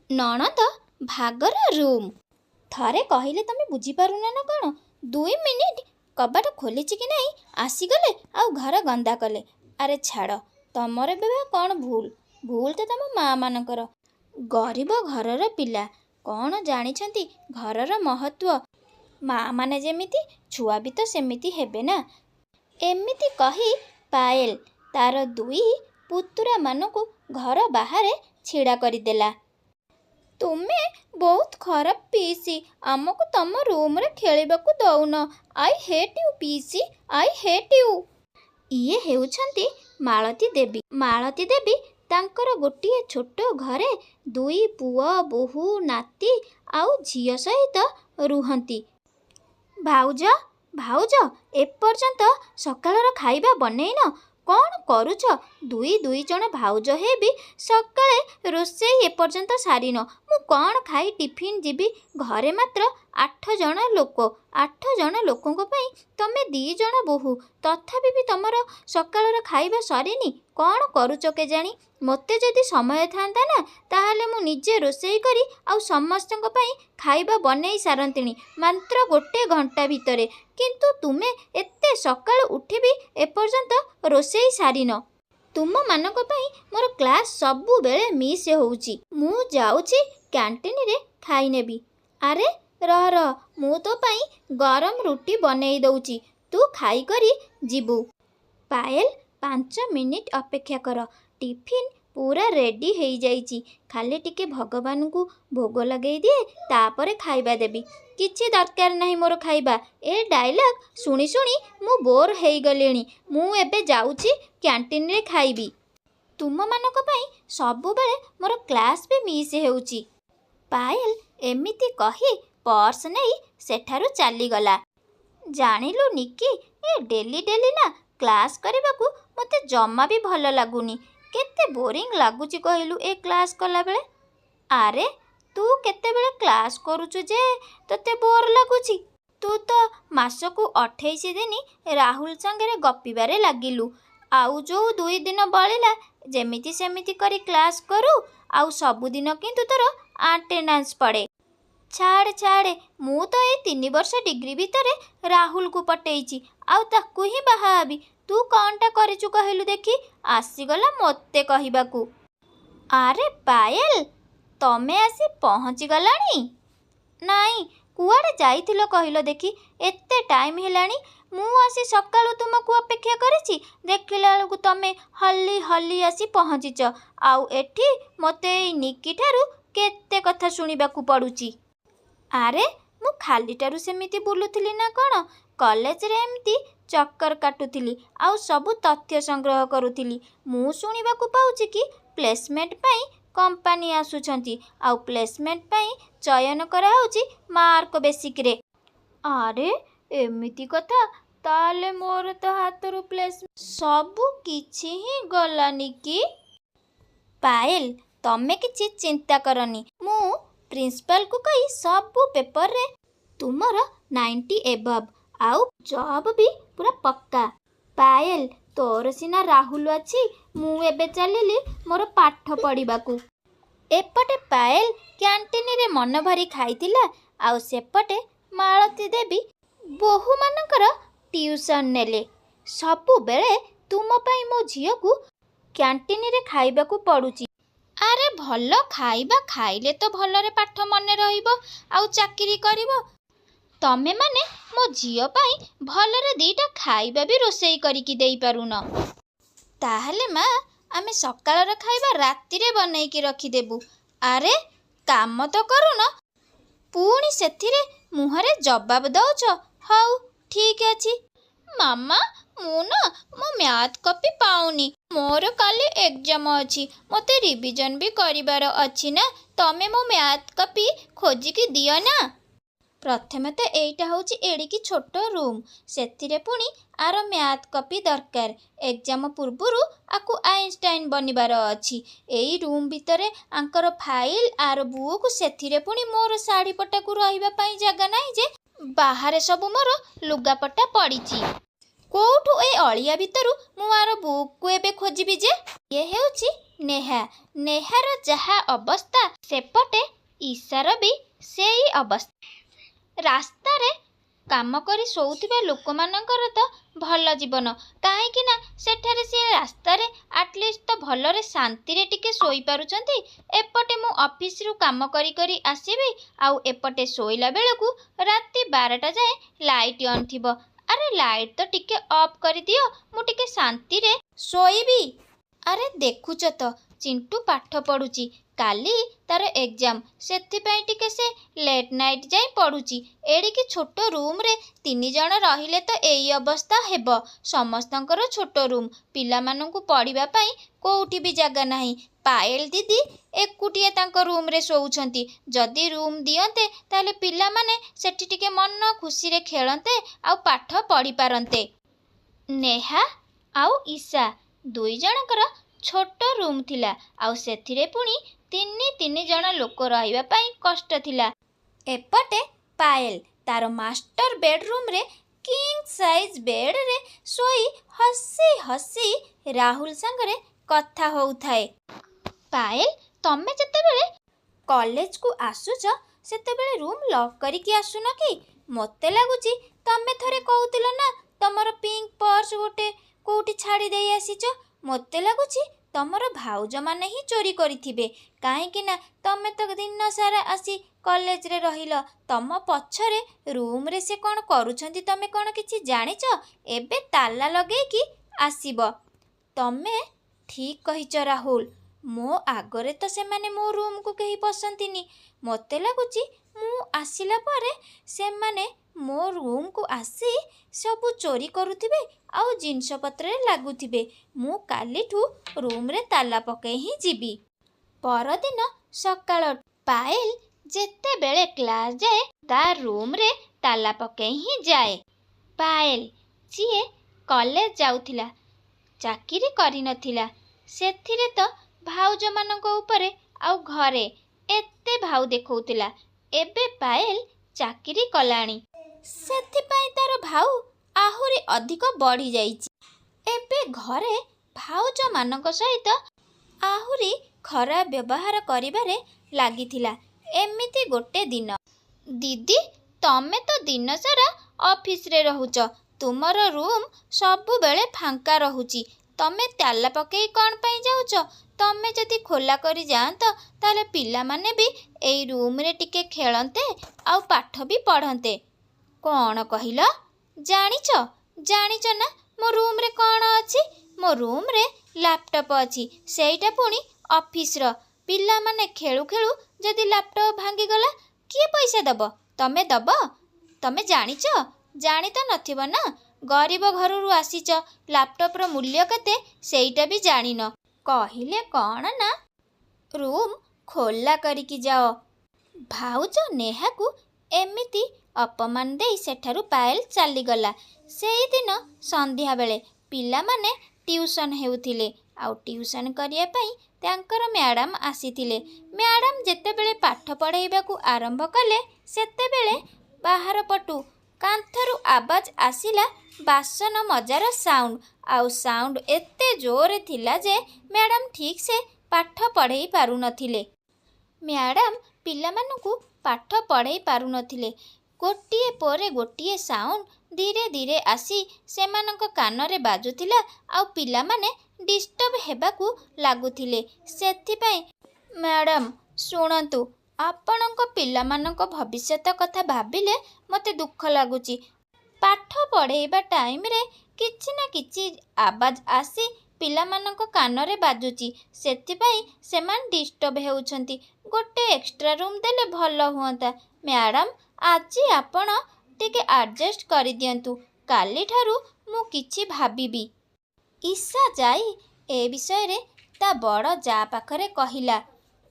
ନଣନ୍ଦ ଭାଗର ରୁମ୍। ଥରେ କହିଲେ ତମେ ବୁଝିପାରୁନା ନା କ'ଣ? 2 ମିନିଟ୍ କବାଟ ଖୋଲିଛି କି ନାହିଁ ଆସିଗଲେ ଆଉ ଘର ଗନ୍ଦା କଲେ। ଆରେ ଛାଡ଼, ତମର ଏବେ କ'ଣ ଭୁଲ? ଭୁଲ ତ ତମ ମାଆମାନଙ୍କର। ଗରିବ ଘରର ପିଲା କ'ଣ ଜାଣିଛନ୍ତି ଘରର ମହତ୍ଵ? ମାଆମାନେ ଯେମିତି ଛୁଆ ବି ତ ସେମିତି ହେବେ ନା। ଏମିତି କହି ପାଏଲ ତାର 2 ପୁତୁରାମାନଙ୍କୁ ଘର ବାହାରେ ଛିଡ଼ା କରିଦେଲା। ତୁମେ ବହୁତ ଖରାପ ପିଇସି, ଆମକୁ ତମ ରୁମ୍ରେ ଖେଳିବାକୁ ଦଉନ। ଆଇ ହେଟ୍ ୟୁ ପିଇସି, ଆଇ ହେଟ୍ ୟୁ। ଇଏ ହେଉଛନ୍ତି ମାଳତୀ ଦେବୀ। ମାଳତୀ ଦେବୀ ତାଙ୍କର ଗୋଟିଏ ଛୋଟ ଘରେ 2 ପୁଅ, ବୋହୂ, ନାତି ଆଉ ଝିଅ ସହିତ ରୁହନ୍ତି। ଭାଉଜ, ଭାଉଜ, ଏପର୍ଯ୍ୟନ୍ତ ସକାଳର ଖାଇବା ବନେଇନ? କ'ଣ କରୁଛ? 2 ଜଣ ଭାଉଜ ହେଇ ବି ସକାଳେ ରୋଷେଇ ଏପର୍ଯ୍ୟନ୍ତ ସାରିନ। ମୁଁ କ'ଣ ଖାଇ ଟିଫିନ୍ ଯିବି? ଘରେ ମାତ୍ର 8 ଜଣ ଲୋକ। 8 ଜଣ ଲୋକଙ୍କ ପାଇଁ ତମେ 2 ଜଣ ବୋହୂ, ତଥାପି ବି ତମର ସକାଳର ଖାଇବା ସରିନି। କ'ଣ କରୁଛ କେଜାଣି? ମୋତେ ଯଦି ସମୟ ଥାନ୍ତା ନା, ତାହେଲେ ମୁଁ ନିଜେ ରୋଷେଇ କରି ଆଉ ସମସ୍ତଙ୍କ ପାଇଁ ଖାଇବା ବନେଇ ସାରନ୍ତିଣି ମାତ୍ର 1 ଘଣ୍ଟା ଭିତରେ। କିନ୍ତୁ ତୁମେ ଏତେ ସକାଳୁ ଉଠି ବି ଏପର୍ଯ୍ୟନ୍ତ ରୋଷେଇ ସାରିନ। ତୁମମାନଙ୍କ ପାଇଁ ମୋର କ୍ଲାସ୍ ସବୁବେଳେ ମିସ୍ ହେଉଛି। ମୁଁ ଯାଉଛି କ୍ୟାଣ୍ଟିନରେ ଖାଇ ନେବି। ଆରେ ରହ, ମୁଁ ତୋ ପାଇଁ ଗରମ ରୁଟି ବନେଇ ଦଉଛି, ତୁ ଖାଇକରି ଯିବୁ। ପାଏଲ 5 ମିନିଟ୍ ଅପେକ୍ଷା କର, ଟିଫିନ୍ ପୁରା ରେଡ଼ି ହେଇଯାଇଛି। ଖାଲି ଟିକେ ଭଗବାନଙ୍କୁ ଭୋଗ ଲଗେଇ ଦିଏ, ତାପରେ ଖାଇବା ଦେବି। କିଛି ଦରକାର ନାହିଁ ମୋର ଖାଇବା। ଏ ଡାଇଲଗ୍ ଶୁଣି ଶୁଣି ମୁଁ ବୋର୍ ହେଇଗଲିଣି। ମୁଁ ଏବେ ଯାଉଛି କ୍ୟାଣ୍ଟିନରେ ଖାଇବି। ତୁମମାନଙ୍କ ପାଇଁ ସବୁବେଳେ ମୋର କ୍ଲାସ୍ ବି ମିସ୍ ହେଉଛି। ପାଏଲ ଏମିତି କହି ପର୍ସ ନେଇ ସେଠାରୁ ଚାଲିଗଲା। ଜାଣିଲୁ ନିକି, ଏ ଡେଲି ଡେଲି ନା କ୍ଲାସ୍ କରିବାକୁ ମୋତେ ଜମା ବି ଭଲ ଲାଗୁନି। କେତେ ବୋରିଂ ଲାଗୁଛି କହିଲୁ ଏ କ୍ଲାସ୍ କଲାବେଳେ? ଆରେ ତୁ କେତେବେଳେ କ୍ଲାସ୍ କରୁଛୁ ଯେ ତୋତେ ବୋର୍ ଲାଗୁଛି? ତୁ ତ ମାସକୁ 28 ଦିନ ରାହୁଲ ସାଙ୍ଗରେ ଗପିବାରେ ଲାଗିଲୁ। ଆଉ ଯେଉଁ 2 ଦିନ ବଳିଲା ଯେମିତି ସେମିତି କରି କ୍ଲାସ୍ କରୁ, ଆଉ ସବୁଦିନ କିନ୍ତୁ ତୋର ଆଟେଣ୍ଡାନ୍ସ ପଡ଼େ। ଛାଡ଼, ମୁଁ ତ ଏଇ 3 ବର୍ଷ ଡିଗ୍ରୀ ଭିତରେ ରାହୁଲକୁ ପଟେଇଛି, ଆଉ ତାକୁ ହିଁ ବାହା ହେବି। ତୁ କ'ଣଟା କରିଛୁ କହିଲୁ ଦେଖି? ଆସିଗଲା ମୋତେ କହିବାକୁ। ଆରେ ପାଏଲ, ତମେ ଆସି ପହଞ୍ଚିଗଲାଣି? ନାଇଁ, କୁଆଡ଼େ ଯାଇଥିଲ କହିଲ ଦେଖି? ଏତେ ଟାଇମ୍ ହେଲାଣି, ମୁଁ ଆସି ସକାଳୁ ତୁମକୁ ଅପେକ୍ଷା କରିଛି। ଦେଖିଲା ବେଳକୁ ତମେ ହଲି ହଲି ଆସି ପହଞ୍ଚିଛ। ଆଉ ଏଠି ମୋତେ ଏଇ ନିକିଠାରୁ କେତେ କଥା ଶୁଣିବାକୁ ପଡ଼ୁଛି। ଆରେ ମୁଁ ଖାଲିଟାରୁ ସେମିତି ବୁଲୁଥିଲି ନା କ'ଣ? କଲେଜରେ ଏମିତି ଚକ୍କର କାଟୁଥିଲି ଆଉ ସବୁ ତଥ୍ୟ ସଂଗ୍ରହ କରୁଥିଲି। ମୁଁ ଶୁଣିବାକୁ ପାଉଛି କି ପ୍ଲେସମେଣ୍ଟ ପାଇଁ କମ୍ପାନୀ ଆସୁଛନ୍ତି, ଆଉ ପ୍ଲେସମେଣ୍ଟ ପାଇଁ ଚୟନ କରାହେଉଛି ମାର୍କ ବେସିକ୍ରେ। ଆରେ ଏମିତି କଥା? ତାହେଲେ ମୋର ତ ହାତରୁ ପ୍ଲେସମେଣ୍ଟ ସବୁ କିଛି ହିଁ ଗଲାନି କି? ପାଏଲ, ତମେ କିଛି ଚିନ୍ତା କରନି। ମୁଁ ପ୍ରିନ୍ସିପାଲକୁ କହି ସବୁ ପେପରରେ ତୁମର 90 ଏଭବ୍ ଆଉ ଜବ୍ ବି ପୁରା ପକ୍କା। ପାଏଲ, ତୋର ସିନା ରାହୁଲ ଅଛି, ମୁଁ ଏବେ ଚାଲିଲି ମୋର ପାଠ ପଢ଼ିବାକୁ। ଏପଟେ ପାଏଲ କ୍ୟାଣ୍ଟିନରେ ମନ ଭରି ଖାଇଥିଲା, ଆଉ ସେପଟେ ମାଳତୀ ଦେବୀ ବୋହୂମାନଙ୍କର ଟିଉସନ୍ ନେଲେ। ସବୁବେଳେ ତୁମ ପାଇଁ ମୋ ଝିଅକୁ କ୍ୟାଣ୍ଟିନରେ ଖାଇବାକୁ ପଡ଼ୁଛି। ଆରେ ଭଲ ଖାଇବା ଖାଇଲେ ତ ଭଲରେ ପାଠ ମନେ ରହିବ ଆଉ ଚାକିରି କରିବ। ତମେମାନେ ମୋ ଝିଅ ପାଇଁ ଭଲରେ 2ଟା ଖାଇବା ବି ରୋଷେଇ କରିକି ଦେଇପାରୁନ। ତାହେଲେ ମା, ଆମେ ସକାଳର ଖାଇବା ରାତିରେ ବନେଇକି ରଖିଦେବୁ। ଆରେ କାମ ତ କରୁନ, ପୁଣି ସେଥିରେ ମୁହଁରେ ଜବାବ ଦେଉଛ। ହଉ ଠିକ୍ ଅଛି। ମାମା, ମୁଁ ନା ମୋ ମ୍ୟାଥ୍ କପି ପାଉନି। ମୋର କାଲି ଏକ୍ଜାମ୍ ଅଛି, ମୋତେ ରିଭିଜନ୍ ବି କରିବାର ଅଛି ନା। ତମେ ମୋ ମ୍ୟାଥ୍ କପି ଖୋଜିକି ଦିଅ ନା। ପ୍ରଥମେ ତ ଏଇଟା ହେଉଛି ଏଡ଼ିକି ଛୋଟ ରୁମ୍, ସେଥିରେ ପୁଣି ଆର ମ୍ୟାଥ୍ କପି ଦରକାର। ଏକ୍ଜାମ୍ ପୂର୍ବରୁ ଆକୁ ଆଇନଷ୍ଟାଇନ୍ ବନିବାର ଅଛି। ଏଇ ରୁମ୍ ଭିତରେ ଆଙ୍କର ଫାଇଲ୍, ଆର ବୁକ୍, ସେଥିରେ ପୁଣି ମୋର ଶାଢ଼ୀପଟାକୁ ରହିବା ପାଇଁ ଜାଗା ନାହିଁ ଯେ ବାହାରେ ସବୁ ମୋର ଲୁଗାପଟା ପଡ଼ିଛି। କୋଉଠୁ ଏ ଅଳିଆ ଭିତରୁ ମୁଁ ଆର ବୁକ୍କୁ ଏବେ ଖୋଜିବି ଯେ? ଇଏ ହେଉଛି ନେହା ନେହାର ଯାହା ଅବସ୍ଥା ସେପଟେ ଈଶାର ବି ସେଇ ଅବସ୍ଥା। ରାସ୍ତାରେ କାମ କରି ଶୋଉଥିବା ଲୋକମାନଙ୍କର ତ ଭଲ ଜୀବନ, କାହିଁକି ନା ସେଠାରେ ସିଏ ରାସ୍ତାରେ ଆଟଲିଷ୍ଟ ତ ଭଲରେ ଶାନ୍ତିରେ ଟିକେ ଶୋଇପାରୁଛନ୍ତି। ଏପଟେ ମୁଁ ଅଫିସରୁ କାମ କରି କରି ଆସିବି, ଆଉ ଏପଟେ ଶୋଇଲା ବେଳକୁ ରାତି 12ଟା ଯାଏଁ ଲାଇଟ୍ ଅନ୍ ଥିବ। ଆରେ ଲାଇଟ୍ ତ ଟିକେ ଅଫ୍ କରିଦିଅ, ମୁଁ ଟିକେ ଶାନ୍ତିରେ ଶୋଇବି। ଆରେ ଦେଖୁଛ ତ ଚିଣ୍ଟୁ ପାଠ ପଢ଼ୁଛି, କାଲି ତାର ଏକ୍ଜାମ୍, ସେଥିପାଇଁ ଟିକେ ସେ ଲେଟ୍ ନାଇଟ୍ ଯାଏଁ ପଢ଼ୁଛି। ଏଡ଼ିକି ଛୋଟ ରୁମ୍ରେ 3 ଜଣ ରହିଲେ ତ ଏଇ ଅବସ୍ଥା ହେବ। ସମସ୍ତଙ୍କର ଛୋଟ ରୁମ୍, ପିଲାମାନଙ୍କୁ ପଢ଼ିବା ପାଇଁ କୋଉଠି ବି ଜାଗା ନାହିଁ। ପାଏଲ ଦିଦି ଏକୁଟିଆ ତାଙ୍କ ରୁମ୍ରେ ଶୋଉଛନ୍ତି। ଯଦି ରୁମ୍ ଦିଅନ୍ତେ ତାହେଲେ ପିଲାମାନେ ସେଠି ଟିକେ ମନ ଖୁସିରେ ଖେଳନ୍ତେ ଆଉ ପାଠ ପଢ଼ିପାରନ୍ତେ। ନେହା ଆଉ ଈଶା ଦୁଇ ଜଣଙ୍କର ଛୋଟ ରୁମ୍ ଥିଲା, ଆଉ ସେଥିରେ ପୁଣି 3 ଜଣ ଲୋକ ରହିବା ପାଇଁ କଷ୍ଟ ଥିଲା। ଏପଟେ ପାଏଲ ତାର ମାଷ୍ଟର ବେଡରୁମ୍ରେ କିଙ୍ଗ ସାଇଜ୍ ବେଡ୍ରେ ଶୋଇ ହସି ହସି ରାହୁଲ ସାଙ୍ଗରେ କଥା ହଉଥାଏ। ପାଏଲ, ତମେ ଯେତେବେଳେ କଲେଜକୁ ଆସୁଛ ସେତେବେଳେ ରୁମ୍ ଲକ୍ କରିକି ଆସୁନ କି? ମୋତେ ଲାଗୁଛି ତମେ ଥରେ କହୁଥିଲ ନା ତମର ପିଙ୍କ ପର୍ସ ଗୋଟେ କୋଉଠି ଛାଡ଼ି ଦେଇ ଆସିଛ। ମୋତେ ଲାଗୁଛି ତମର ଭାଉଜମାନେ ହିଁ ଚୋରି କରିଥିବେ, କାହିଁକି ନା ତମେ ତ ଦିନ ସାରା ଆସି କଲେଜରେ ରହିଲ। ତମ ପଛରେ ରୁମ୍ରେ ସେ କ'ଣ କରୁଛନ୍ତି ତମେ କ'ଣ କିଛି ଜାଣିଛ? ଏବେ ତାଲା ଲଗେଇକି ଆସିବ। ତମେ ଠିକ୍ କହିଛ ରାହୁଲ, ମୋ ଆଗରେ ତ ସେମାନେ ମୋ ରୁମ୍କୁ କେହି ପଶନ୍ତିନି। ମୋତେ ଲାଗୁଛି ମୁଁ ଆସିଲା ପରେ ସେମାନେ ମୋ ରୁମ୍କୁ ଆସି ସବୁ ଚୋରି କରୁଥିବେ ଆଉ ଜିନିଷପତ୍ରରେ ଲାଗୁଥିବେ। ମୁଁ କାଲିଠୁ ରୁମ୍ରେ ତାଲା ପକେଇ ହିଁ ଯିବି। ପରଦିନ ସକାଳ ପାଏଲ ଯେତେବେଳେ କ୍ଲାସ୍ ଯାଏ ତା ରୁମ୍ରେ ତାଲା ପକେଇ ହିଁ ଯାଏ। ପାଏଲ ଯିଏ କଲେଜ ଯାଉଥିଲା, ଚାକିରି କରିନଥିଲା, ସେଥିରେ ତ ଭାଉଜମାନଙ୍କ ଉପରେ ଆଉ ଘରେ ଏତେ ଭାଉ ଦେଖଉଥିଲା। ଏବେ ପାଏଲ ଚାକିରି କଲାଣି, ସେଥିପାଇଁ ତାର ଭାଉ ଆହୁରି ଅଧିକ ବଢ଼ିଯାଇଛି। ଏବେ ଘରେ ଭାଉଜମାନଙ୍କ ସହିତ ଆହୁରି ଖରାପ ବ୍ୟବହାର କରିବାରେ ଲାଗିଥିଲା। ଏମିତି ଗୋଟେ ଦିନ, ଦିଦି ତମେ ତ ଦିନସାରା ଅଫିସରେ ରହୁଛ, ତୁମର ରୁମ୍ ସବୁବେଳେ ଫାଙ୍କା ରହୁଛି, ତମେ ତାଲା ପକେଇ କ'ଣ ପାଇଁ ଯାଉଛ? ତମେ ଯଦି ଖୋଲା କରି ଯାଆନ୍ତ ତାହେଲେ ପିଲାମାନେ ବି ଏଇ ରୁମ୍ରେ ଟିକେ ଖେଳନ୍ତେ ଆଉ ପାଠ ବି ପଢ଼ନ୍ତେ। କ'ଣ କହିଲ? ଜାଣିଛ ନା ମୋ ରୁମ୍ରେ କ'ଣ ଅଛି? ମୋ ରୁମ୍ରେ ଲ୍ୟାପଟପ୍ ଅଛି, ସେଇଟା ପୁଣି ଅଫିସର। ପିଲାମାନେ ଖେଳୁ ଖେଳୁ ଯଦି ଲ୍ୟାପଟପ୍ ଭାଙ୍ଗିଗଲା କିଏ ପଇସା ଦେବ? ତମେ ଦେବ? ତମେ ଜାଣିଛ? ଜାଣି ତ ନଥିବ ନା, ଗରିବ ଘରରୁ ଆସିଛ, ଲ୍ୟାପଟପ୍ର ମୂଲ୍ୟ କେତେ ସେଇଟା ବି ଜାଣିନ। କହିଲେ କ'ଣ ନା ରୁମ୍ ଖୋଲା କରିକି ଯାଅ। ଭାଉଜ ନେହାକୁ ଏମିତି ଅପମାନ ଦେଇ ସେଠାରୁ ପାଏଲ ଚାଲିଗଲା। ସେଇଦିନ ସନ୍ଧ୍ୟାବେଳେ ପିଲାମାନେ ଟିଉସନ୍ ହେଉଥିଲେ, ଆଉ ଟିଉସନ୍ କରିବା ପାଇଁ ତାଙ୍କର ମ୍ୟାଡ଼ାମ୍ ଆସିଥିଲେ। ମ୍ୟାଡ଼ାମ୍ ଯେତେବେଳେ ପାଠ ପଢ଼େଇବାକୁ ଆରମ୍ଭ କଲେ ସେତେବେଳେ ବାହାର ପଟୁ କାନ୍ଥରୁ ଆବାଜ ଆସିଲା ବାସନ ମଜାର ସାଉଣ୍ଡ। ଆଉ ସାଉଣ୍ଡ ଏତେ ଜୋରରେ ଥିଲା ଯେ ମ୍ୟାଡ଼ାମ୍ ଠିକ୍ସେ ପାଠ ପଢ଼େଇ ପାରୁନଥିଲେ। ମ୍ୟାଡ଼ାମ୍ ପିଲାମାନଙ୍କୁ ପାଠ ପଢ଼େଇ ପାରୁନଥିଲେ। ଗୋଟିଏ ପରେ ଗୋଟିଏ ସାଉଣ୍ଡ ଧୀରେ ଧୀରେ ଆସି ସେମାନଙ୍କ କାନରେ ବାଜୁଥିଲା, ଆଉ ପିଲାମାନେ ଡିଷ୍ଟର୍ବ ହେବାକୁ ଲାଗୁଥିଲେ। ସେଥିପାଇଁ ମ୍ୟାଡ଼ାମ୍ ଶୁଣନ୍ତୁ, ଆପଣଙ୍କ ପିଲାମାନଙ୍କ ଭବିଷ୍ୟତ କଥା ଭାବିଲେ ମୋତେ ଦୁଃଖ ଲାଗୁଛି। ପାଠ ପଢ଼େଇବା ଟାଇମ୍ରେ କିଛି ନା କିଛି ଆବାଜ ଆସି ପିଲାମାନଙ୍କ କାନରେ ବାଜୁଛି, ସେଥିପାଇଁ ସେମାନେ ଡିଷ୍ଟର୍ବ ହେଉଛନ୍ତି। ଗୋଟେ ଏକ୍ସଟ୍ରା ରୁମ୍ ଦେଲେ ଭଲ ହୁଅନ୍ତା। ମ୍ୟାଡ଼ାମ୍ ଆଜି ଆପଣ ଟିକେ ଆଡ଼ଜଷ୍ଟ କରିଦିଅନ୍ତୁ, କାଲିଠାରୁ ମୁଁ କିଛି ଭାବିବି। ଈଶା ଯାଇ ଏ ବିଷୟରେ ତା ବଡ଼ ଯା ପାଖରେ କହିଲା।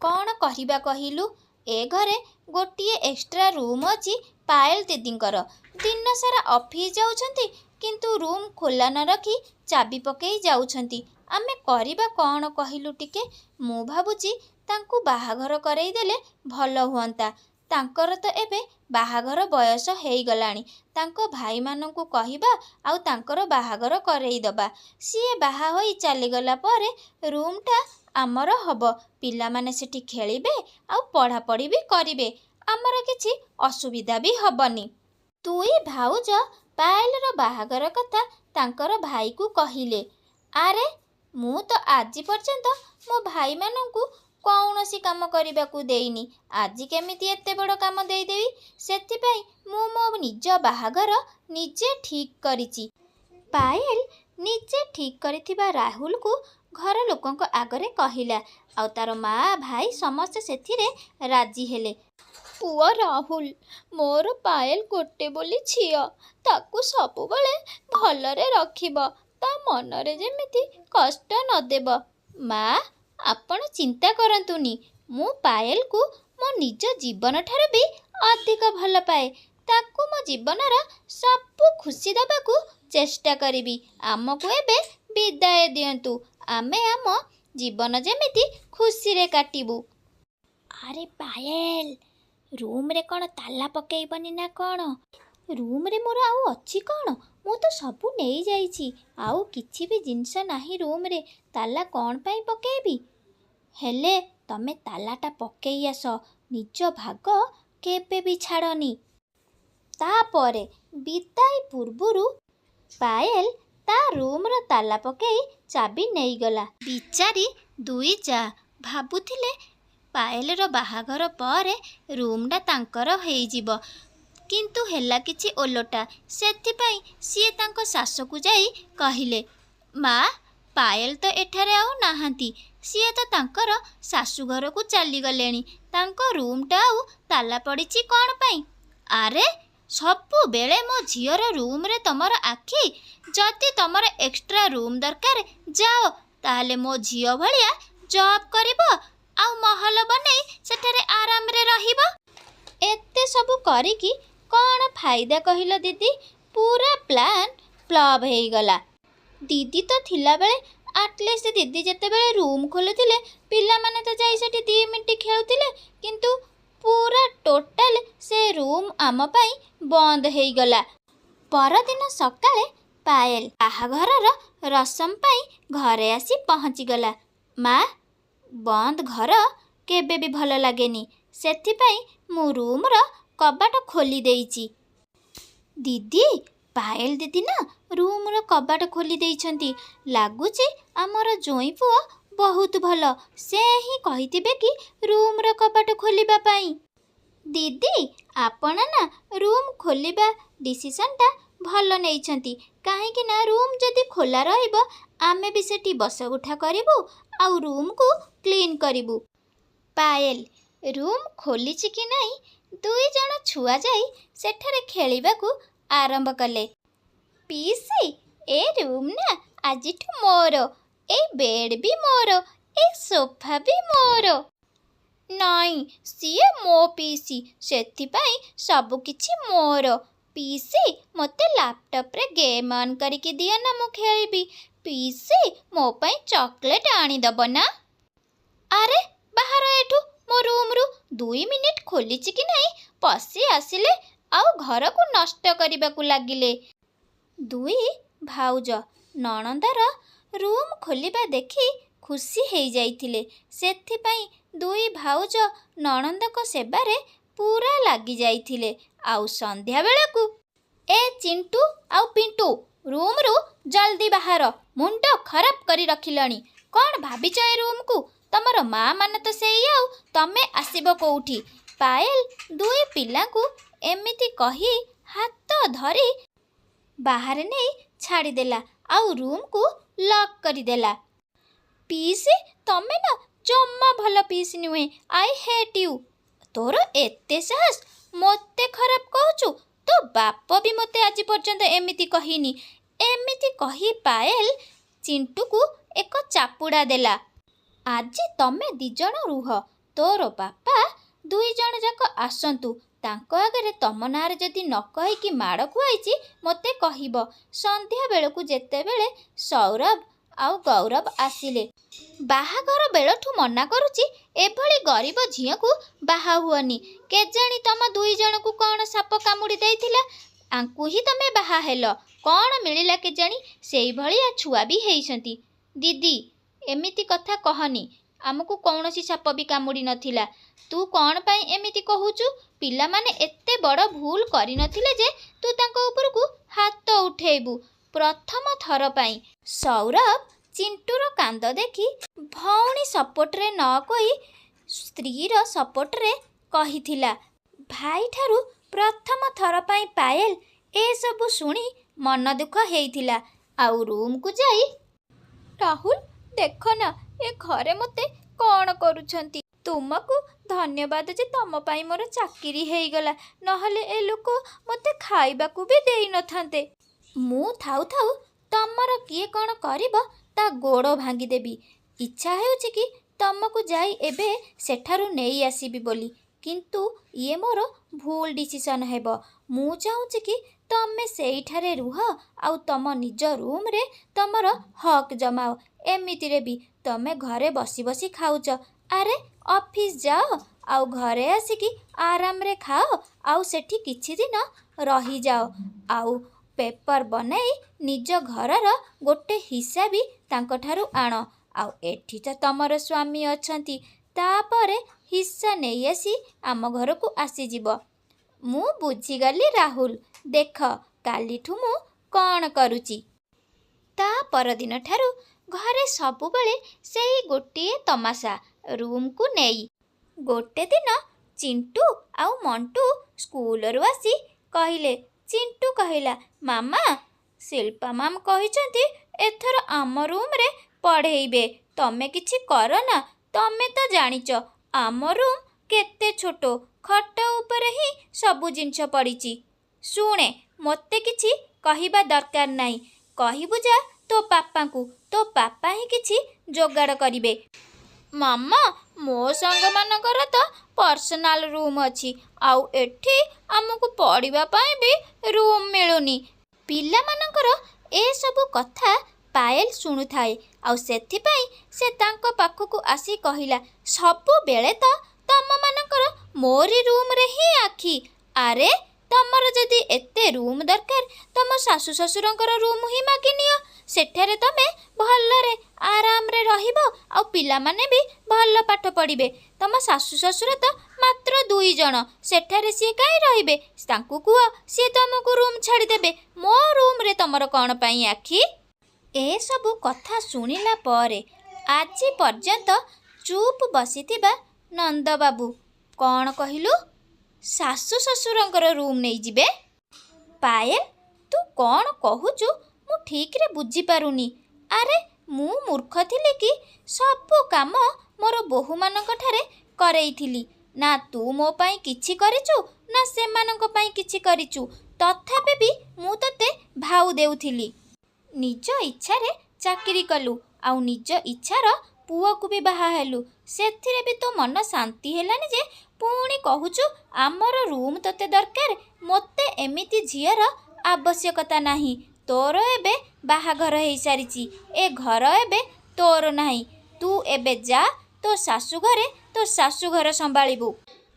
କ'ଣ କରିବା କହିଲୁ? ଏ ଘରେ ଗୋଟିଏ ଏକ୍ସଟ୍ରା ରୁମ୍ ଅଛି ପାଏଲ ଦିଦିଙ୍କର। ଦିନସାରା ଅଫିସ୍ ଯାଉଛନ୍ତି କିନ୍ତୁ ରୁମ୍ ଖୋଲା ନ ରଖି ଚାବି ପକେଇ ଯାଉଛନ୍ତି। ଆମେ କରିବା କ'ଣ କହିଲୁ ଟିକେ? ମୁଁ ଭାବୁଛି ତାଙ୍କୁ ବାହାଘର କରେଇଦେଲେ ଭଲ ହୁଅନ୍ତା। ତାଙ୍କର ତ ଏବେ ବାହାଘର ବୟସ ହେଇଗଲାଣି। ତାଙ୍କ ଭାଇମାନଙ୍କୁ କହିବା ଆଉ ତାଙ୍କର ବାହାଘର କରେଇଦେବା। ସିଏ ବାହା ହୋଇ ଚାଲିଗଲା ପରେ ରୁମ୍ଟା ଆମର ହବ। ପିଲାମାନେ ସେଠି ଖେଳିବେ ଆଉ ପଢ଼ାପଢ଼ି ବି କରିବେ। ଆମର କିଛି ଅସୁବିଧା ବି ହବନି। ଦୁଇ ଭାଉଜ ପାଏଲର ବାହାଘର କଥା ତାଙ୍କର ଭାଇକୁ କହିଲେ। ଆରେ ମୁଁ ତ ଆଜି ପର୍ଯ୍ୟନ୍ତ ମୋ ଭାଇମାନଙ୍କୁ କୌଣସି କାମ କରିବାକୁ ଦେଇନି। ଆଜି କେମିତି ଏତେ ବଡ଼ କାମ ଦେଇଦେବି? ସେଥିପାଇଁ ମୁଁ ମୋ ନିଜ ବାହାଘର ନିଜେ ଠିକ୍ କରିଛି। ପାଏଲ ନିଜେ ଠିକ୍ କରିଥିବା ରାହୁଲକୁ ଘର ଲୋକଙ୍କ ଆଗରେ କହିଲା। ଆଉ ତାର ମା ଭାଇ ସମସ୍ତେ ସେଥିରେ ରାଜି ହେଲେ। ପୁଅ ରାହୁଲ, ମୋର ପାଏଲ ଗୋଟେ ବୋଲି ଝିଅ, ତାକୁ ସବୁବେଳେ ଭଲରେ ରଖିବ। ତା ମନରେ ଯେମିତି କଷ୍ଟ ନ ଦେବ। ମା, ଆପଣ ଚିନ୍ତା କରନ୍ତୁନି। ମୁଁ ପାଏଲକୁ ମୋ ନିଜ ଜୀବନଠାରୁ ବି ଅଧିକ ଭଲ ପାଏ। ତାକୁ ମୋ ଜୀବନର ସବୁ ଖୁସି ଦେବାକୁ ଚେଷ୍ଟା କରିବି। ଆମକୁ ଏବେ ବିଦାୟ ଦିଅନ୍ତୁ। ଆମେ ଆମ ଜୀବନ ଯେମିତି ଖୁସିରେ କାଟିବୁ। ଆରେ ପାଏଲ, ରୁମ୍ରେ କ'ଣ ତାଲା ପକେଇବନି ନା କ'ଣ? ରୁମ୍ରେ ମୋର ଆଉ ଅଛି କ'ଣ? ମୁଁ ତ ସବୁ ନେଇଯାଇଛି। ଆଉ କିଛି ବି ଜିନିଷ ନାହିଁ ରୁମ୍ରେ। ତାଲା କ'ଣ ପାଇଁ ପକେଇବି? ହେଲେ ତମେ ତାଲାଟା ପକେଇ ଆସ। ନିଜ ଭାଗ କେବେ ବି ଛାଡ଼ନି। ତାପରେ ବିଦାୟ ପୂର୍ବରୁ ପାଏଲ ତା ରୁମ୍ର ତାଲା ପକେଇ ଚାବି ନେଇଗଲା। ବିଚାରୀ ଦୁଇ ଯା ଭାବୁଥିଲେ ପାଏଲର ବାହାଘର ପରେ ରୁମ୍ଟା ତାଙ୍କର ହେଇଯିବ, କିନ୍ତୁ ହେଲା କିଛି ଓଲଟା। ସେଥିପାଇଁ ସିଏ ତାଙ୍କ ଶାଶୁକୁ ଯାଇ କହିଲେ, ମା, ପାଏଲ ତ ଏଠାରେ ଆଉ ନାହାନ୍ତି। ସିଏ ତ ତାଙ୍କର ଶାଶୁଘରକୁ ଚାଲିଗଲେଣି। ତାଙ୍କ ରୁମ୍ଟା ଆଉ ତାଲା ପଡ଼ିଛି କ'ଣ ପାଇଁ? ଆରେ ସବୁବେଳେ ମୋ ଝିଅର ରୁମ୍ରେ ତମର ଆଖି। ଯଦି ତମର ଏକ୍ସଟ୍ରା ରୁମ୍ ଦରକାର, ଯାଅ, ତାହେଲେ ମୋ ଝିଅ ଭଳିଆ ଜବ୍ କରିବ ଆଉ ମହଲ ବନେଇ ସେଠାରେ ଆରାମରେ ରହିବ। ଏତେ ସବୁ କରିକି କ'ଣ ଫାଇଦା କହିଲ ଦିଦି? ପୁରା ପ୍ଲାନ୍ ଫ୍ଲପ୍ ହେଇଗଲା। ଦିଦି ତ ଥିଲାବେଳେ ଆଟଲିଷ୍ଟ ଦିଦି ଯେତେବେଳେ ରୁମ୍ ଖୋଲୁଥିଲେ ପିଲାମାନେ ତ ଯାଇ ସେଠି 2 ମିନିଟ୍ ଖେଳୁଥିଲେ, କିନ୍ତୁ ପୁରା ଟୋଟାଲ ସେ ରୁମ୍ ଆମ ପାଇଁ ବନ୍ଦ ହେଇଗଲା। ପରଦିନ ସକାଳେ ପାଏଲ ବାହାଘରର ରସମ ପାଇଁ ଘରେ ଆସି ପହଞ୍ଚିଗଲା। ମା, ବନ୍ଦ ଘର କେବେ ବି ଭଲ ଲାଗେନି। ସେଥିପାଇଁ ମୁଁ ରୁମ୍ର କବାଟ ଖୋଲି ଦେଇଛି। ଦିଦି, ପାଏଲ ଦିଦି ନା ରୁମ୍ର କବାଟ ଖୋଲି ଦେଇଛନ୍ତି। ଲାଗୁଛି ଆମର ଜୋଇଁ ପୁଅ ବହୁତ ଭଲ। ସେ ହିଁ କହିଥିବେ କି ରୁମ୍ର କବାଟ ଖୋଲିବା ପାଇଁ। ଦିଦି, ଆପଣ ନା ରୁମ୍ ଖୋଲିବା ଡିସିସନ୍ଟା ଭଲ ନେଇଛନ୍ତି। କାହିଁକି ନା ରୁମ୍ ଯଦି ଖୋଲା ରହିବ, ଆମେ ବି ସେଠି ବସଉଠା କରିବୁ ଆଉ ରୁମ୍କୁ କ୍ଲିନ୍ କରିବୁ। ପାଏଲ ରୁମ୍ ଖୋଲିଛି କି ନାହିଁ, 2 ଜଣ ଛୁଆ ଯାଇ ସେଠାରେ ଖେଳିବାକୁ ଆରମ୍ଭ କଲେ। ପିଇସି, ଏ ରୁମ୍ ନା ଆଜିଠୁ ମୋର। ଏଇ ବେଡ୍ ବି ମୋର। ଏଇ ସୋଫା ବି ମୋର। ନାଇଁ, ସିଏ ମୋ ପିଇସି, ସେଥିପାଇଁ ସବୁ କିଛି ମୋର। ପିଇସି, ମୋତେ ଲାପଟପ୍ରେ ଗେମ୍ ଅନ୍ କରିକି ଦିଅ ନା, ମୁଁ ଖେଳିବି। ପିଇସି, ମୋ ପାଇଁ ଚକୋଲେଟ୍ ଆଣିଦେବ ନା? ଆରେ ବାହାର ଏଠୁ ମୋ ରୁମ୍ରୁ। 2 ମିନିଟ୍ ଖୋଲିଛି କି ନାହିଁ ପଶି ଆସିଲେ ଆଉ ଘରକୁ ନଷ୍ଟ କରିବାକୁ ଲାଗିଲେ। ଦୁଇ ଭାଉଜ ନଣନ୍ଦର ରୁମ୍ ଖୋଲିବା ଦେଖି ଖୁସି ହେଇଯାଇଥିଲେ। ସେଥିପାଇଁ ଦୁଇ ଭାଉଜ ନଣନ୍ଦଙ୍କ ସେବାରେ ପୁରା ଲାଗିଯାଇଥିଲେ। ଆଉ ସନ୍ଧ୍ୟାବେଳକୁ, ଏ ଚିଣ୍ଟୁ ଆଉ ପିଣ୍ଟୁ, ରୁମ୍ରୁ ଜଲ୍ଦି ବାହାର। ମୁଣ୍ଡ ଖରାପ କରି ରଖିଲଣି। କ'ଣ ଭାବିଛ ଏ ରୁମ୍କୁ? ତମର ମା ମାନେ ତ ସେଇ, ଆଉ ତମେ ଆସିବ କୋଉଠି? ପାଏଲ 2 ପିଲାଙ୍କୁ ଏମିତି କହି ହାତ ଧରି ବାହାରେ ନେଇ ଛାଡ଼ିଦେଲା ଆଉ ରୁମ୍କୁ ଲକ୍ କରିଦେଲା। ପିଇସି, ତମେ ନା ଜମା ଭଲ ପିଇସି ନୁହେଁ। I hate you. ତୋର ଏତେ ସାହସ, ମୋତେ ଖରାପ କହୁଛୁ? ତୋ ବାପ ବି ମୋତେ ଆଜି ପର୍ଯ୍ୟନ୍ତ ଏମିତି କହିନି। ଏମିତି କହି ପାଏଲ ଚିଣ୍ଟୁକୁ ଏକ ଚାପୁଡ଼ା ଦେଲା। ଆଜି ତମେ 2 ଜଣ ରୁହ। ତୋର ବାପା 2 ଜଣ ଯାକ ଆସନ୍ତୁ। ତାଙ୍କ ଆଗରେ ତମ ନାଁରେ ଯଦି ନ କହିକି ମାଡ଼ ଖୁଆଇଛି ମୋତେ କହିବ। ସନ୍ଧ୍ୟା ବେଳକୁ ଯେତେବେଳେ ସୌରଭ ଆଉ ଗୌରବ ଆସିଲେ। ବାହାଘର ବେଳଠୁ ମନା କରୁଛି, ଏଭଳି ଗରିବ ଝିଅକୁ ବାହା ହୁଅନି। କେଜାଣି ତମ 2 ଜଣଙ୍କୁ କ'ଣ ସାପ କାମୁଡ଼ି ଦେଇଥିଲା, ଆଙ୍କୁ ହିଁ ତମେ ବାହା ହେଲ। କ'ଣ ମିଳିଲା କେଜାଣି, ସେଇଭଳିଆ ଛୁଆ ବି ହେଇଛନ୍ତି। ଦିଦି, ଏମିତି କଥା କହନି। ଆମକୁ କୌଣସି ସାପ ବି କାମୁଡ଼ି ନଥିଲା। ତୁ କ'ଣ ପାଇଁ ଏମିତି କହୁଛୁ? ପିଲାମାନେ ଏତେ ବଡ଼ ଭୁଲ କରିନଥିଲେ ଯେ ତୁ ତାଙ୍କ ଉପରକୁ ହାତ ଉଠେଇବୁ ପ୍ରଥମ ଥର ପାଇଁ। ସୌରଭ ଚିଣ୍ଟୁର କାନ୍ଦ ଦେଖି ଭଉଣୀ ସପୋର୍ଟରେ ନ କହି ସ୍ତ୍ରୀର ସପୋର୍ଟରେ କହିଥିଲା। ଭାଇଠାରୁ ପ୍ରଥମ ଥର ପାଇଁ ପାୟଲ ଏସବୁ ଶୁଣି ମନ ଦୁଃଖ ହେଇଥିଲା। ଆଉ ରୁମ୍କୁ ଯାଇ ରାହୁଲ ଦେଖ ନା ଏ ଘରେ ମୋତେ କ'ଣ କରୁଛନ୍ତି। ତୁମକୁ ଧନ୍ୟବାଦ ଯେ ତମ ପାଇଁ ମୋର ଚାକିରି ହେଇଗଲା, ନହେଲେ ଏ ଲୋକ ମୋତେ ଖାଇବାକୁ ବି ଦେଇନଥାନ୍ତେ। ମୁଁ ଥାଉ ଥାଉ ତମର କିଏ କ'ଣ କରିବ ତା ଗୋଡ଼ ଭାଙ୍ଗିଦେବି। ଇଚ୍ଛା ହେଉଛି କି ତମକୁ ଯାଇ ଏବେ ସେଠାରୁ ନେଇ ଆସିବି ବୋଲି, କିନ୍ତୁ ଇଏ ମୋର ଭୁଲ ଡିସିସନ୍ ହେବ। ମୁଁ ଚାହୁଁଛି କି ତମେ ସେଇଠାରେ ରୁହ ଆଉ ତମ ନିଜ ରୁମ୍ରେ ତମର ହକ୍ ଜମାଅ। ଏମିତିରେ ବି ତମେ ଘରେ ବସି ବସି ଖାଉଛ। ଆରେ ଅଫିସ୍ ଯାଅ ଆଉ ଘରେ ଆସିକି ଆରାମରେ ଖାଅ ଆଉ ସେଠି କିଛି ଦିନ ରହିଯାଅ। ଆଉ ପେପର ବନେଇ ନିଜ ଘରର ଗୋଟେ ହିସ୍ସା ବି ତାଙ୍କଠାରୁ ଆଣ। ଆଉ ଏଠି ତ ତମର ସ୍ୱାମୀ ଅଛନ୍ତି, ତାପରେ ହିସ୍ସା ନେଇ ଆସି ଆମ ଘରକୁ ଆସିଯିବ। ମୁଁ ବୁଝିଗଲି ରାହୁଲ, ଦେଖ କାଲିଠୁ ମୁଁ କ'ଣ କରୁଛି। ତା ପରଦିନଠାରୁ ଘରେ ସବୁବେଳେ ସେଇ ଗୋଟିଏ ତମାସା। ରୁମ୍କୁ ନେଇ ଗୋଟେ ଦିନ ଚିଣ୍ଟୁ ଆଉ ମଣ୍ଟୁ ସ୍କୁଲରୁ ଆସି କହିଲେ। ଚିଣ୍ଟୁ କହିଲା, ମାମା ଶିଳ୍ପା ମ୍ୟାମ୍ କହିଛନ୍ତି ଏଥର ଆମ ରୁମ୍ରେ ପଢ଼େଇବେ। ତମେ କିଛି କର ନା। ତମେ ତ ଜାଣିଛ ଆମ ରୁମ୍ କେତେ ଛୋଟ, ଖଟ ଉପରେ ହିଁ ସବୁ ଜିନିଷ ପଡ଼ିଛି। ଶୁଣେ, ମୋତେ କିଛି କହିବା ଦରକାର ନାହିଁ। କହିବୁ ଯା ତୋ ପାପାଙ୍କୁ, ତୋ ପାପା ହିଁ କିଛି ଯୋଗାଡ଼ କରିବେ। ମାମା ମୋ ସାଙ୍ଗମାନଙ୍କର ତ ପର୍ସନାଲ ରୁମ୍ ଅଛି, ଆଉ ଏଠି ଆମକୁ ପଢ଼ିବା ପାଇଁ ବି ରୁମ୍ ମିଳୁନି। ପିଲାମାନଙ୍କର ଏସବୁ କଥା ପାୟଲ ଶୁଣୁଥାଏ, ଆଉ ସେଥିପାଇଁ ସେ ତାଙ୍କ ପାଖକୁ ଆସି କହିଲା, ସବୁବେଳେ ତ ତମମାନଙ୍କର ମୋରି ରୁମ୍ରେ ହିଁ ଆଖି। ଆରେ ତମର ଯଦି ଏତେ ରୁମ୍ ଦରକାର, ତମ ଶାଶୁ ଶ୍ୱଶୁରଙ୍କର ରୁମ୍ ହିଁ ମାଗିନିଅ। ସେଠାରେ ତମେ ଭଲରେ ଆରାମରେ ରହିବ ଆଉ ପିଲାମାନେ ବି ଭଲ ପାଠ ପଢ଼ିବେ। ତମ ଶାଶୁ ଶ୍ୱଶୁର ତ ମାତ୍ର 2 ଜଣ, ସେଠାରେ ସିଏ କାହିଁ ରହିବେ? ତାଙ୍କୁ କୁହ ସିଏ ତମକୁ ରୁମ୍ ଛାଡ଼ିଦେବେ। ମୋ ରୁମ୍ରେ ତମର କ'ଣ ପାଇଁ ଆଖି? ଏସବୁ କଥା ଶୁଣିଲା ପରେ ଆଜି ପର୍ଯ୍ୟନ୍ତ ଚୁପ୍ ବସିଥିବା ନନ୍ଦବାବୁ, କ'ଣ କହିଲୁ? ଶାଶୁ ଶ୍ୱଶୁରଙ୍କର ରୁମ୍ ନେଇଯିବେ? ପାୟଲ ତୁ କ'ଣ କହୁଛୁ ମୁଁ ଠିକ୍ରେ ବୁଝିପାରୁନି। ଆରେ ମୁଁ ମୂର୍ଖ ଥିଲି କି ସବୁ କାମ ମୋର ବୋହୂମାନଙ୍କଠାରେ କରେଇଥିଲି। ନା ତୁ ମୋ ପାଇଁ କିଛି କରିଛୁ ନା ସେମାନଙ୍କ ପାଇଁ କିଛି କରିଛୁ। ତଥାପି ବି ମୁଁ ତୋତେ ଭାଉ ଦେଉଥିଲି। ନିଜ ଇଚ୍ଛାରେ ଚାକିରି କଲୁ ଆଉ ନିଜ ଇଚ୍ଛାର ପୁଅକୁ ବି ବାହା ହେଲୁ। ସେଥିରେ ବି ତୋ ମନ ଶାନ୍ତି ହେଲାନି ଯେ ପୁଣି କହୁଛୁ ଆମର ରୁମ୍ ତୋତେ ଦରକାର। ମୋତେ ଏମିତି ଝିଅର ଆବଶ୍ୟକତା ନାହିଁ। ତୋର ଏବେ ବାହାଘର ହେଇସାରିଛି, ଏ ଘର ଏବେ ତୋର ନାହିଁ। ତୁ ଏବେ ଯା ତୋ ଶାଶୁ ଘରେ ତୋ ଶାଶୁଘର ସମ୍ଭାଳିବୁ।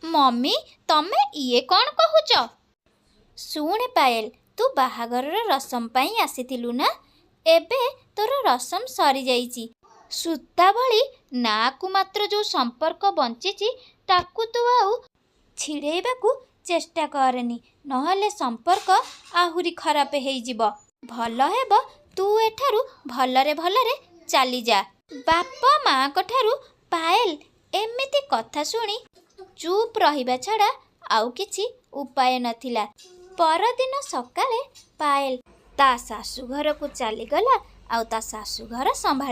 ମମି ତମେ ଇଏ କ'ଣ କହୁଛ? ଶୁଣେ ପାୟଲ, ତୁ ବାହାଘରର ରସମ ପାଇଁ ଆସିଥିଲୁ ନା? ଏବେ ତୋର ରସମ ସରିଯାଇଛି। ସୂତା ଭଳି ନାକୁ ମାତ୍ର ଯେଉଁ ସମ୍ପର୍କ ବଞ୍ଚିଛି ତାକୁ ତୁ ଆଉ ଛିଡ଼େଇବାକୁ ଚେଷ୍ଟା କରେନି, ନହେଲେ ସମ୍ପର୍କ ଆହୁରି ଖରାପ ହେଇଯିବ। ଭଲ ହେବ ତୁ ଏଠାରୁ ଭଲରେ ଭଲରେ ଚାଲିଯା। ବାପ ମାଆଙ୍କଠାରୁ ପାୟଲ ଏମିତି କଥା ଶୁଣି ଚୁପ୍ ରହିବା ଛଡ଼ା ଆଉ କିଛି ଉପାୟ ନଥିଲା। ପରଦିନ ସକାଳେ ପାୟଲ ତା ଶାଶୁଘରକୁ ଚାଲିଗଲା ଆଉ ତା ଶାଶୁଘର ସମ୍ଭାଳି